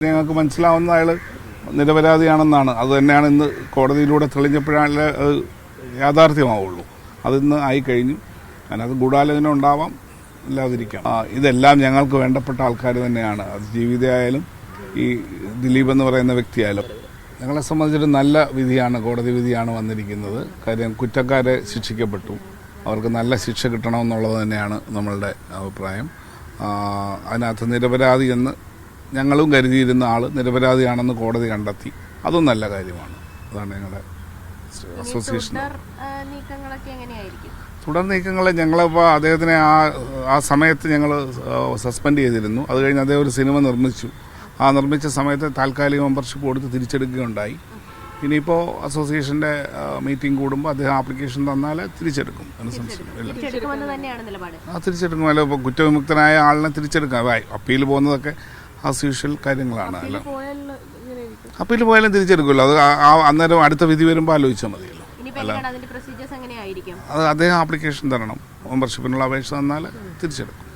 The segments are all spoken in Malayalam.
ഞങ്ങൾക്ക് മനസ്സിലാവുന്ന അയാൾ നിരപരാധിയാണെന്നാണ്. അത് തന്നെയാണ് ഇന്ന് കോടതിയിലൂടെ തെളിഞ്ഞപ്പോഴാണ് യാഥാർത്ഥ്യമാവുള്ളൂ. അതിന്ന് ആയിക്കഴിഞ്ഞു. അതിനകത്ത് ഗൂഢാലോചന ഉണ്ടാവാം, ഇല്ലാതിരിക്കാം. ഇതെല്ലാം ഞങ്ങൾക്ക് വേണ്ടപ്പെട്ട ആൾക്കാർ തന്നെയാണ്. അത് ജീവിതമായാലും ഈ ദിലീപ് എന്ന് പറയുന്ന വ്യക്തിയായാലും ഞങ്ങളെ സംബന്ധിച്ചിട്ട് നല്ല വിധിയാണ്, കോടതി വിധിയാണ് വന്നിരിക്കുന്നത്. കാര്യം കുറ്റക്കാരെ ശിക്ഷിക്കപ്പെട്ടു, അവർക്ക് നല്ല ശിക്ഷ കിട്ടണമെന്നുള്ളത് തന്നെയാണ് നമ്മളുടെ അഭിപ്രായം. അതിനകത്ത് നിരപരാധി എന്ന് ഞങ്ങളും കരുതിയിരുന്ന ആൾ നിരപരാധിയാണെന്ന് കോടതി കണ്ടെത്തി. അതും നല്ല കാര്യമാണ്. അതാണ് ഞങ്ങളുടെ അസോസിയേഷൻ. തുടർ നീക്കങ്ങൾ ഞങ്ങളിപ്പോൾ അദ്ദേഹത്തിനെ ആ സമയത്ത് ഞങ്ങൾ സസ്പെൻഡ് ചെയ്തിരുന്നു. അത് കഴിഞ്ഞ് അദ്ദേഹം ഒരു സിനിമ നിർമ്മിച്ചു. നിർമ്മിച്ച സമയത്ത് താൽക്കാലിക മെമ്പർഷിപ്പ് കൊടുത്ത് തിരിച്ചെടുക്കുകയുണ്ടായി. ഇനിയിപ്പോൾ അസോസിയേഷൻ്റെ മീറ്റിംഗ് കൂടുമ്പോൾ അദ്ദേഹം ആപ്ലിക്കേഷൻ തന്നാൽ തിരിച്ചെടുക്കും. തിരിച്ചെടുക്കും. അല്ല, ഇപ്പോൾ കുറ്റവിമുക്തനായ ആളിനെ തിരിച്ചെടുക്കാം. അപ്പീൽ പോകുന്നതൊക്കെ ആസ് യൂഷ്വൽ കാര്യങ്ങളാണ്. അല്ല, അപ്പീൽ പോയാലും തിരിച്ചെടുക്കുമല്ലോ. അത് അന്നേരം അടുത്ത വിധി വരുമ്പോൾ ആലോചിച്ചാൽ മതിയല്ലോ. അല്ല, അത് അദ്ദേഹം ആപ്ലിക്കേഷൻ തരണം, മെമ്പർഷിപ്പിനുള്ള അപേക്ഷ തന്നാൽ തിരിച്ചെടുക്കും.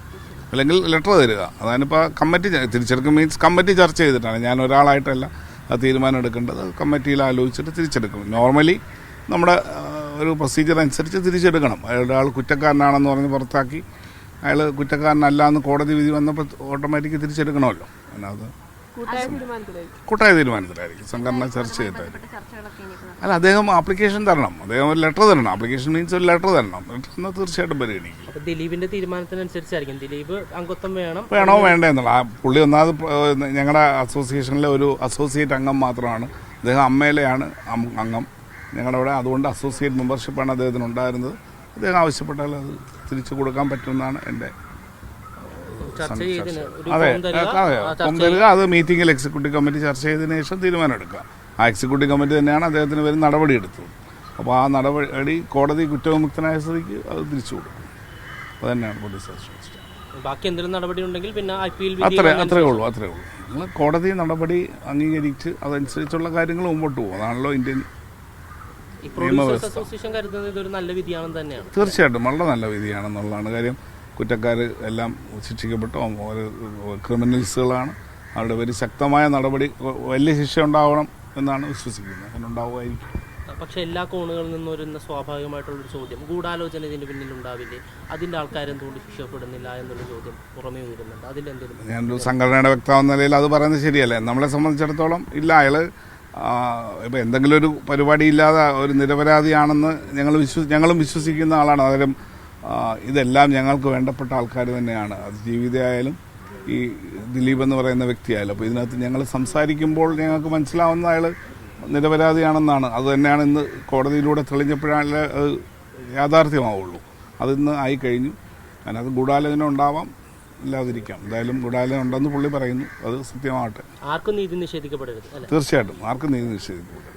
അല്ലെങ്കിൽ ലെറ്റർ തരിക. അതാണിപ്പോൾ കമ്മിറ്റി തിരിച്ചെടുക്കും. മീൻസ് കമ്മിറ്റി ചർച്ച ചെയ്തിട്ടാണ്, ഞാൻ ഒരാളായിട്ടല്ല ആ തീരുമാനം എടുക്കേണ്ടത്. കമ്മിറ്റിയിൽ ആലോചിച്ചിട്ട് തിരിച്ചെടുക്കും. നോർമലി നമ്മുടെ ഒരു പ്രൊസീജിയർ അനുസരിച്ച് തിരിച്ചെടുക്കണം. ഒരാൾ കുറ്റക്കാരനാണെന്ന് പറഞ്ഞ് പുറത്താക്കി അയാൾ കുറ്റക്കാരനല്ല എന്ന് കോടതി വിധി വന്നപ്പോൾ ഓട്ടോമാറ്റിക് തിരിച്ചെടുക്കണമല്ലോ. അതിനകത്ത് കൂട്ടായ തീരുമാനത്തിലായിരിക്കും, സംഘടന ചർച്ച ചെയ്തിട്ടായിരിക്കും. അല്ല, അദ്ദേഹം ആപ്ലിക്കേഷൻ തരണം, അദ്ദേഹം ഒരു ലെറ്റർ തരണം. ആപ്ലിക്കേഷൻ മീൻസ് ഒരു ലെറ്റർ തരണം. ലെറ്റർ തീർച്ചയായിട്ടും പരിഗണിക്കും. ദിലീപിന്റെ തീരുമാനത്തിനനുസരിച്ചായിരിക്കും ദിലീപ് അംഗത്വം വേണോ വേണ്ടേ എന്നുള്ള. പുള്ളി ഒന്നാമത് ഞങ്ങളുടെ അസോസിയേഷനിലെ ഒരു അസോസിയേറ്റ് അംഗം മാത്രമാണ്. അദ്ദേഹം അമ്മയിലെയാണ് അംഗം ഞങ്ങളുടെ അവിടെ. അതുകൊണ്ട് അസോസിയേറ്റ് മെമ്പർഷിപ്പാണ് അദ്ദേഹത്തിന് ഉണ്ടായിരുന്നത്. അദ്ദേഹം ആവശ്യപ്പെട്ടാൽ അത് തിരിച്ചു കൊടുക്കാൻ പറ്റുമെന്നാണ് എൻ്റെ. അതെ, ഫോം തരിക, അത് മീറ്റിംഗിൽ എക്സിക്യൂട്ടീവ് കമ്മിറ്റി ചർച്ച ചെയ്തതിനു ശേഷം തീരുമാനം എടുക്കുക. ആ എക്സിക്യൂട്ടീവ് കമ്മിറ്റി തന്നെയാണ് അദ്ദേഹത്തിന് വരുന്ന നടപടി എടുത്തത്. അപ്പോൾ ആ നടപടി കോടതി കുറ്റവിമുക്തനായ സ്ഥിതിക്ക് അത് തിരിച്ചു കൊടുക്കും. അത് തന്നെയാണ് പോലീസ് അസോസിയേഷൻ. ബാക്കി എന്തെങ്കിലും നടപടി ഉണ്ടെങ്കിൽ പിന്നെ അത്രേ ഉള്ളൂ. നിങ്ങൾ കോടതി നടപടി അംഗീകരിച്ച് അതനുസരിച്ചുള്ള കാര്യങ്ങൾ മുമ്പോട്ട് പോകും. അതാണല്ലോ ഇന്ത്യൻ അസോസിയേഷൻ കരുതുന്നത് ഇതൊരു നല്ല വിധിയാണെന്ന് തന്നെയാണ്. തീർച്ചയായിട്ടും വളരെ നല്ല വിധിയാണെന്നുള്ളതാണ് കാര്യം. കുറ്റക്കാർ എല്ലാം ശിക്ഷിക്കപ്പെട്ടു, ക്രിമിനൽസുകളാണ്. അവരുടെ പേര് ശക്തമായ നടപടി, വലിയ ശിക്ഷ ഉണ്ടാവണം എന്നാണ് വിശ്വസിക്കുന്നത്. അങ്ങനെ ഉണ്ടാവുമായിരിക്കും. പക്ഷെ എല്ലാ കോണുകളിൽ നിന്നും വരുന്ന സ്വാഭാവികമായിട്ടുള്ളൊരു ചോദ്യം, ഗൂഢാലോചന ഇതിന്റെ പിന്നിൽ ഉണ്ടാവില്ലേ, അതിന്റെ ആൾക്കാരെന്തുകൊണ്ട് ശിക്ഷപ്പെടുന്നില്ല എന്നുള്ള ചോദ്യം പുറമേ വരുന്നുണ്ട്. അതിലെന്തെങ്കിലും ഞാനൊരു സംഘടനയുടെ വ്യക്തമാവുന്ന നിലയിൽ അത് പറയുന്നത് ശരിയല്ലേ. നമ്മളെ സംബന്ധിച്ചിടത്തോളം ഇല്ല, അയാൾ ഇപ്പം എന്തെങ്കിലും ഒരു പരിപാടി ഇല്ലാതെ ഒരു നിരപരാധിയാണെന്ന് ഞങ്ങളും വിശ്വസിക്കുന്ന ആളാണ്. അതായത് ഇതെല്ലാം ഞങ്ങൾക്ക് വേണ്ടപ്പെട്ട ആൾക്കാർ തന്നെയാണ്. അത് ജീവിതമായാലും ഈ ദിലീപ് എന്ന് പറയുന്ന വ്യക്തിയായാലും. അപ്പോൾ ഇതിനകത്ത് ഞങ്ങൾ സംസാരിക്കുമ്പോൾ ഞങ്ങൾക്ക് മനസ്സിലാവുന്ന അയാൾ നിരപരാധിയാണെന്നാണ്. അത് തന്നെയാണ് ഇന്ന് കോടതിയിലൂടെ തെളിഞ്ഞപ്പോഴാണ് യാഥാർത്ഥ്യമാവുള്ളൂ. അതിന്ന് ആയിക്കഴിഞ്ഞു. അതിനകത്ത് ഗൂഢാലോചന ഉണ്ടാവാം, ഇല്ലാതിരിക്കാം. എന്തായാലും ഗൂഢാലോചന ഉണ്ടെന്ന് പുള്ളി പറയുന്നു. അത് സത്യമാവട്ടെ. ആർക്കും നീതി നിഷേധിക്കപ്പെടരുത്. തീർച്ചയായിട്ടും ആർക്കും നീതി നിഷേധിക്കപ്പെടരുത്.